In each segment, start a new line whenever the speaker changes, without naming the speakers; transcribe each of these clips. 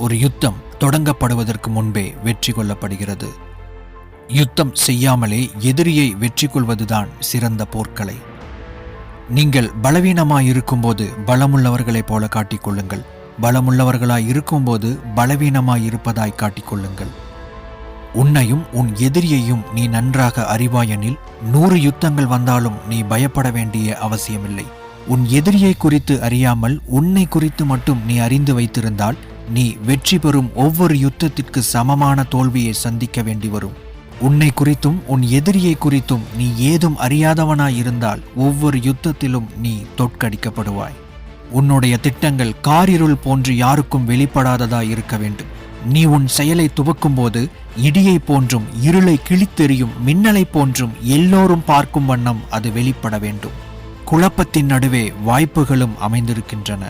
ஒரு யுத்தம் தொடங்கப்படுவதற்கு முன்பே வெற்றி கொள்ளப்படுகிறது. யுத்தம் செய்யாமலே எதிரியை வெற்றி கொள்வதுதான் சிறந்த போர்க்கலை. நீங்கள் பலவீனமாயிருக்கும்போது பலமுள்ளவர்களைப் போல காட்டிக்கொள்ளுங்கள். பலமுள்ளவர்களாய் இருக்கும்போது பலவீனமாயிருப்பதாய் காட்டிக்கொள்ளுங்கள். உன்னையும் உன் எதிரியையும் நீ நன்றாக அறிவாயெனில் 100 யுத்தங்கள் வந்தாலும் நீ பயப்பட வேண்டிய அவசியமில்லை. உன் எதிரியை குறித்து அறியாமல் உன்னை குறித்து மட்டும் நீ அறிந்து வைத்திருந்தால் நீ வெற்றி பெறும் ஒவ்வொரு யுத்தத்திற்கு சமமான தோல்வியை சந்திக்க வேண்டி வரும். உன்னை குறித்தும் உன் எதிரியை குறித்தும் நீ ஏதும் அறியாதவனாயிருந்தால் ஒவ்வொரு யுத்தத்திலும் நீ தோற்கடிக்கப்படுவாய். உன்னுடைய திட்டங்கள் காரிருள் போன்று யாருக்கும் வெளிப்படாததாய் இருக்க வேண்டும். நீ உன் செயலை துவக்கும்போது இடியை போன்றும் இருளை கிழித்தெறியும் மின்னலை போன்றும் எல்லோரும் பார்க்கும் வண்ணம் அது வெளிப்பட வேண்டும். குழப்பத்தின் நடுவே வாய்ப்புகளும் அமைந்திருக்கின்றன.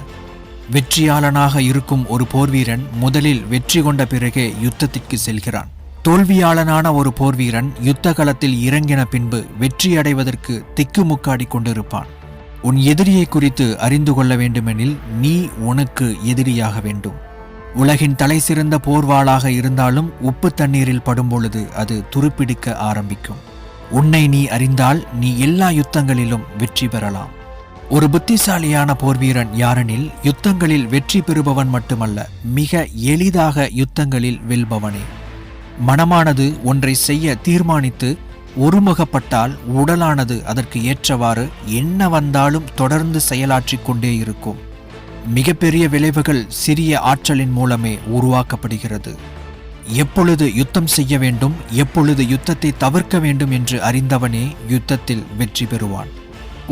வெற்றியாளனாக இருக்கும் ஒரு போர்வீரன் முதலில் வெற்றி கொண்ட பிறகே யுத்தத்திற்கு செல்கிறான். தோல்வியாளனான ஒரு போர்வீரன் யுத்த களத்தில் இறங்கின பின்பு வெற்றியடைவதற்கு திக்குமுக்காடி கொண்டிருப்பான். உன் எதிரியை குறித்து அறிந்து கொள்ள வேண்டுமெனில் நீ உனக்கு எதிரியாக வேண்டும். உலகின் தலை சிறந்த போர்வாளாக இருந்தாலும் உப்பு தண்ணீரில் படும்பொழுது அது துருப்பிடிக்க ஆரம்பிக்கும். உன்னை நீ அறிந்தால் நீ எல்லா யுத்தங்களிலும் வெற்றி பெறலாம். ஒரு புத்திசாலியான போர்வீரன் யாரெனில் யுத்தங்களில் வெற்றி பெறுபவன் மட்டுமல்ல, மிக எளிதாக யுத்தங்களில் வெல்பவனே. மனமானது ஒன்றை செய்ய தீர்மானித்து ஒருமுகப்பட்டால் உடலானது அதற்கு ஏற்றவாறு என்ன வந்தாலும் தொடர்ந்து செயலாற்றிக் கொண்டே இருக்கும். மிகப்பெரிய விளைவுகள் சிறிய ஆற்றலின் மூலமே உருவாக்கப்படுகிறது. எப்பொழுது யுத்தம் செய்ய வேண்டும், எப்பொழுது யுத்தத்தை தவிர்க்க வேண்டும் என்று அறிந்தவனே யுத்தத்தில் வெற்றி பெறுவான்.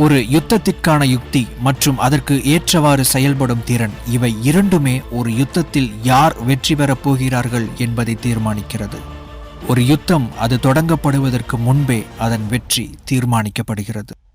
ஒரு யுத்தத்திற்கான யுக்தி மற்றும் அதற்கு ஏற்றவாறு செயல்படும் திறன், இவை இரண்டுமே ஒரு யுத்தத்தில் யார் வெற்றி பெறப் போகிறார்கள் என்பதை தீர்மானிக்கிறது. ஒரு யுத்தம் அது தொடங்கப்படுவதற்கு முன்பே அதன் வெற்றி தீர்மானிக்கப்படுகிறது.